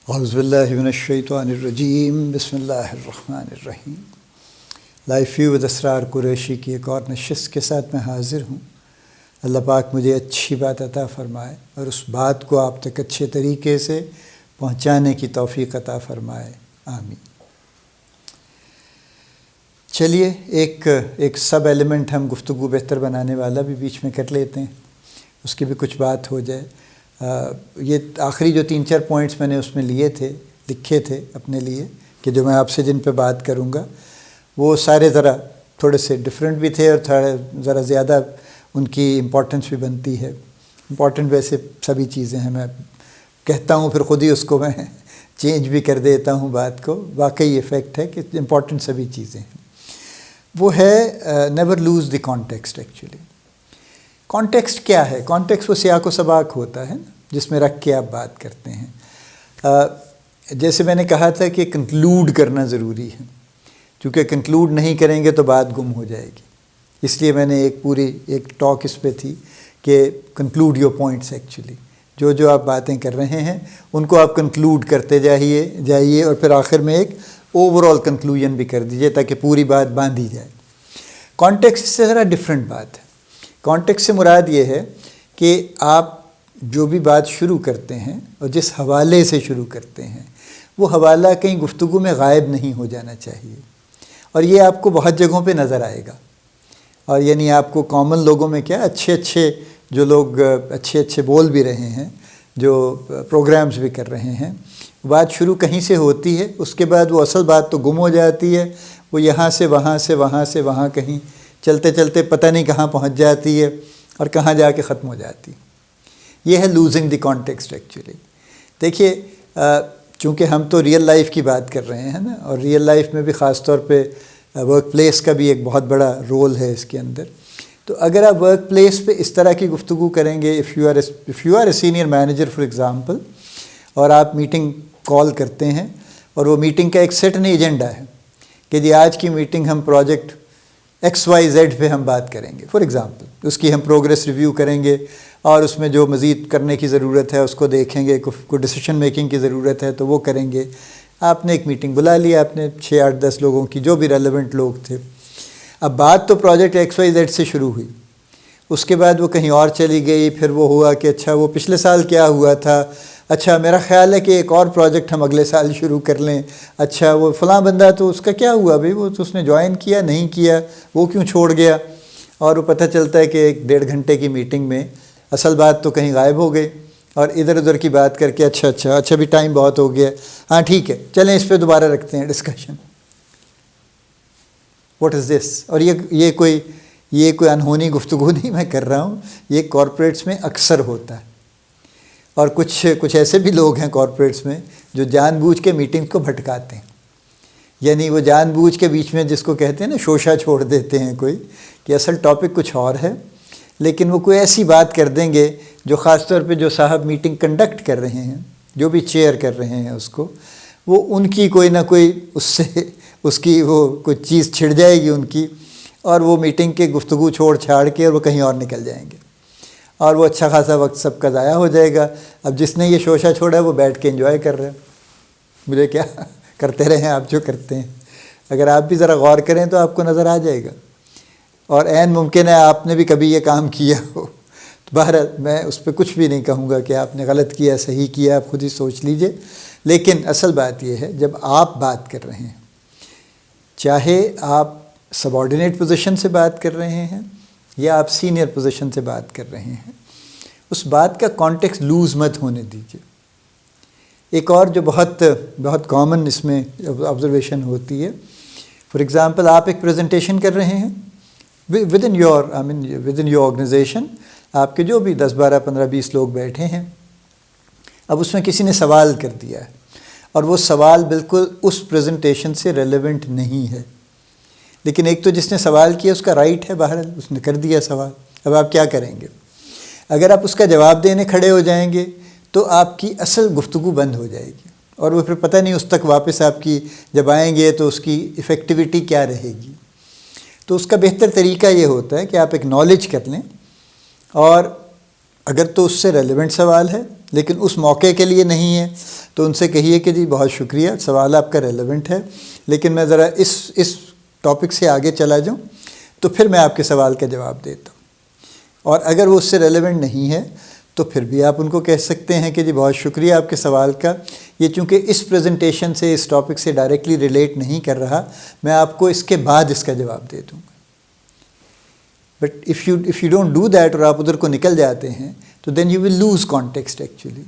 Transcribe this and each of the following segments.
اعوذ باللہ من الشیطان الرجیم، بسم اللہ الرحمن الرحیم۔ لائف ویو ود اسرار قریشی کی ایک اور نشست کے ساتھ میں حاضر ہوں۔ اللہ پاک مجھے اچھی بات عطا فرمائے اور اس بات کو آپ تک اچھے طریقے سے پہنچانے کی توفیق عطا فرمائے، آمین۔ چلیے ایک سب ایلیمنٹ ہم گفتگو بہتر بنانے والا بھی بیچ میں کر لیتے ہیں، اس کی بھی کچھ بات ہو جائے۔ یہ آخری جو 3-4 پوائنٹس میں نے اس میں لکھے تھے اپنے لیے کہ جو میں آپ سے جن پہ بات کروں گا وہ سارے ذرا تھوڑے سے ڈیفرنٹ بھی تھے اور ذرا زیادہ ان کی امپورٹنس بھی بنتی ہے۔ امپورٹنٹ ویسے سبھی چیزیں ہیں، میں کہتا ہوں پھر خود ہی اس کو میں چینج بھی کر دیتا ہوں بات کو، واقعی یہ فیکٹ ہے کہ امپورٹنٹ سبھی چیزیں ہیں۔ وہ ہے never lose the context. Actually context کیا ہے؟ کانٹیکسٹ وہ سیاق و سباق ہوتا ہے جس میں رکھ کے آپ بات کرتے ہیں۔ جیسے میں نے کہا تھا کہ کنکلوڈ کرنا ضروری ہے، کیونکہ کنکلوڈ نہیں کریں گے تو بات گم ہو جائے گی۔ اس لیے میں نے ایک ٹاک اس پہ تھی کہ کنکلوڈ یور پوائنٹس۔ ایکچولی جو آپ باتیں کر رہے ہیں ان کو آپ کنکلوڈ کرتے جائیے اور پھر آخر میں ایک اوور آل کنکلوژن بھی کر دیجیے تاکہ پوری بات باندھی جائے۔ کانٹیکسٹ سے ذرا ڈفرینٹ بات ہے۔ کانٹیکسٹ سے مراد یہ ہے کہ آپ جو بھی بات شروع کرتے ہیں اور جس حوالے سے شروع کرتے ہیں وہ حوالہ کہیں گفتگو میں غائب نہیں ہو جانا چاہیے، اور یہ آپ کو بہت جگہوں پہ نظر آئے گا۔ اور یعنی آپ کو کامن لوگوں میں کیا اچھے جو لوگ اچھے بول بھی رہے ہیں، جو پروگرامز بھی کر رہے ہیں، بات شروع کہیں سے ہوتی ہے، اس کے بعد وہ اصل بات تو گم ہو جاتی ہے، وہ یہاں سے وہاں کہیں چلتے چلتے پتہ نہیں کہاں پہنچ جاتی ہے اور کہاں جا کے ختم ہو جاتی ہے۔ یہ ہے لوزنگ دی کانٹیکسٹ۔ ایکچولی دیکھیے، چونکہ ہم تو ریئل لائف کی بات کر رہے ہیں نا، اور ریئل لائف میں بھی خاص طور پہ ورک پلیس کا بھی ایک بہت بڑا رول ہے اس کے اندر۔ تو اگر آپ ورک پلیس پہ اس طرح کی گفتگو کریں گے، if you are a senior manager for example, اور آپ میٹنگ کال کرتے ہیں اور وہ میٹنگ کا ایک سیٹ نہیں ایجنڈا ہے کہ جی آج کی میٹنگ ہم پروجیکٹ XYZ پہ ہم بات کریں گے فار ایگزامپل، اس کی ہم پروگریس ریویو کریں گے اور اس میں جو مزید کرنے کی ضرورت ہے اس کو دیکھیں گے، کوئی ڈیسیشن میکنگ کی ضرورت ہے تو وہ کریں گے۔ آپ نے ایک میٹنگ بلا لی، آپ نے 6-8-10 لوگوں کی، جو بھی ریلیونٹ لوگ تھے۔ اب بات تو پروجیکٹ XYZ سے شروع ہوئی، اس کے بعد وہ کہیں اور چلی گئی، پھر وہ ہوا کہ اچھا وہ پچھلے سال کیا ہوا تھا، اچھا میرا خیال ہے کہ ایک اور پروجیکٹ ہم اگلے سال شروع کر لیں، اچھا وہ فلاں بندہ تو اس کا کیا ہوا بھئی، وہ تو اس نے جوائن کیا نہیں کیا، وہ کیوں چھوڑ گیا، اور وہ پتہ چلتا ہے کہ 1-1.5 گھنٹے کی میٹنگ میں اصل بات تو کہیں غائب ہو گئی، اور ادھر ادھر کی بات کر کے اچھا بھی ٹائم بہت ہو گیا، ہاں ٹھیک ہے چلیں اس پہ دوبارہ رکھتے ہیں ڈسکشن۔ واٹ از دس؟ اور یہ کوئی انہونی گفتگو نہیں میں کر رہا ہوں، یہ کارپوریٹس میں اکثر ہوتا ہے، اور کچھ ایسے بھی لوگ ہیں کارپوریٹس میں جو جان بوجھ کے میٹنگ کو بھٹکاتے ہیں، یعنی وہ جان بوجھ کے بیچ میں جس کو کہتے ہیں نا شوشہ چھوڑ دیتے ہیں کوئی، کہ اصل ٹاپک کچھ اور ہے لیکن وہ کوئی ایسی بات کر دیں گے جو خاص طور پہ جو صاحب میٹنگ کنڈکٹ کر رہے ہیں، جو بھی چیئر کر رہے ہیں اس کو، وہ ان کی کوئی نہ کوئی اس کی وہ کوئی چیز چھڑ جائے گی ان کی، اور وہ میٹنگ کے گفتگو چھوڑ چھاڑ کے اور وہ کہیں اور نکل جائیں گے، اور وہ اچھا خاصا وقت سب کا ضائع ہو جائے گا۔ اب جس نے یہ شوشہ چھوڑا ہے وہ بیٹھ کے انجوائے کر رہے ہیں، مجھے کیا کرتے رہیں آپ جو کرتے ہیں، اگر آپ بھی ذرا غور کریں تو آپ کو نظر آ جائے گا، اور عین ممکن ہے آپ نے بھی کبھی یہ کام کیا ہو۔ بہرحال میں اس پہ کچھ بھی نہیں کہوں گا کہ آپ نے غلط کیا صحیح کیا، آپ خود ہی سوچ لیجئے، لیکن اصل بات یہ ہے جب آپ بات کر رہے ہیں، چاہے آپ سب آرڈینیٹ پوزیشن سے بات کر رہے ہیں یا آپ سینئر پوزیشن سے بات کر رہے ہیں، اس بات کا کانٹیکسٹ لوز مت ہونے دیجیے۔ ایک اور جو بہت کامن اس میں آبزرویشن ہوتی ہے، فار ایگزامپل آپ ایک پریزنٹیشن کر رہے ہیں ود ان یور آرگنائزیشن، آپ کے جو بھی 10-12-15-20 لوگ بیٹھے ہیں، اب اس میں کسی نے سوال کر دیا ہے اور وہ سوال بالکل اس پریزنٹیشن سے ریلیونٹ نہیں ہے، لیکن ایک تو جس نے سوال کیا اس کا رائٹ ہے، بہرحال اس نے کر دیا سوال، اب آپ کیا کریں گے؟ اگر آپ اس کا جواب دینے کھڑے ہو جائیں گے تو آپ کی اصل گفتگو بند ہو جائے گی، اور وہ پھر پتہ نہیں اس تک واپس آپ کی جب آئیں گے تو اس کی ایفیکٹیویٹی کیا رہے گی۔ تو اس کا بہتر طریقہ یہ ہوتا ہے کہ آپ ایکنالج کر لیں، اور اگر تو اس سے ریلیونٹ سوال ہے لیکن اس موقع کے لیے نہیں ہے تو ان سے کہیے کہ جی بہت شکریہ، سوال آپ کا ریلیونٹ ہے، لیکن میں ذرا اس ٹاپک سے آگے چلا جاؤں تو پھر میں آپ کے سوال کا جواب دیتا ہوں۔ اور اگر وہ اس سے ریلیونٹ نہیں ہے تو پھر بھی آپ ان کو کہہ سکتے ہیں کہ جی بہت شکریہ آپ کے سوال کا، یہ چونکہ اس پریزنٹیشن سے اس ٹاپک سے ڈائریکٹلی ریلیٹ نہیں کر رہا، میں آپ کو اس کے بعد اس کا جواب دے دوں گا۔ But if you don't do that اور آپ ادھر کو نکل جاتے ہیں تو then you will lose context actually.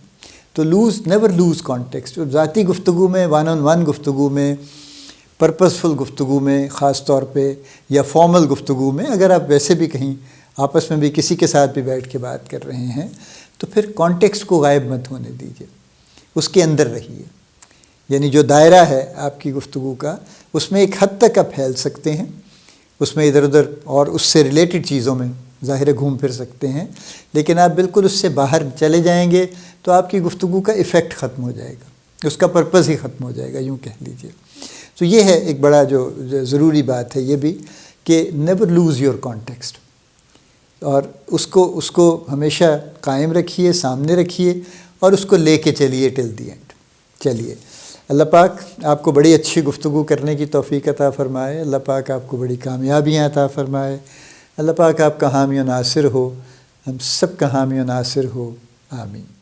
تو نیور لوز کانٹیکسٹ۔ ذاتی گفتگو میں، ون آن ون گفتگو میں، پرپزفل گفتگو میں خاص طور پہ، یا فارمل گفتگو میں، اگر آپ ویسے بھی کہیں آپس میں بھی کسی کے ساتھ بھی بیٹھ کے بات کر رہے ہیں تو پھر کانٹیکسٹ کو غائب مت ہونے دیجیے، اس کے اندر رہیے۔ یعنی جو دائرہ ہے آپ کی گفتگو کا، اس میں ایک حد تک آپ پھیل سکتے ہیں، اس میں ادھر ادھر اور اس سے ریلیٹڈ چیزوں میں ظاہر گھوم پھر سکتے ہیں، لیکن آپ بالکل اس سے باہر چلے جائیں گے تو آپ کی گفتگو کا ایفیکٹ ختم ہو جائے گا، اس کا پرپز ہی ختم ہو جائے گا، یوں کہہ لیجیے۔ تو یہ ہے ایک بڑا جو ضروری بات ہے یہ بھی، کہ نیور لوز یور کانٹیکسٹ، اور اس کو ہمیشہ قائم رکھیے، سامنے رکھیے، اور اس کو لے کے چلیے ٹل دی اینڈ۔ چلیے، اللہ پاک آپ کو بڑی اچھی گفتگو کرنے کی توفیق عطا فرمائے، اللہ پاک آپ کو بڑی کامیابیاں عطا فرمائے، اللہ پاک آپ کا حامی و ناصر ہو، ہم سب کا حامی و ناصر ہو، آمین۔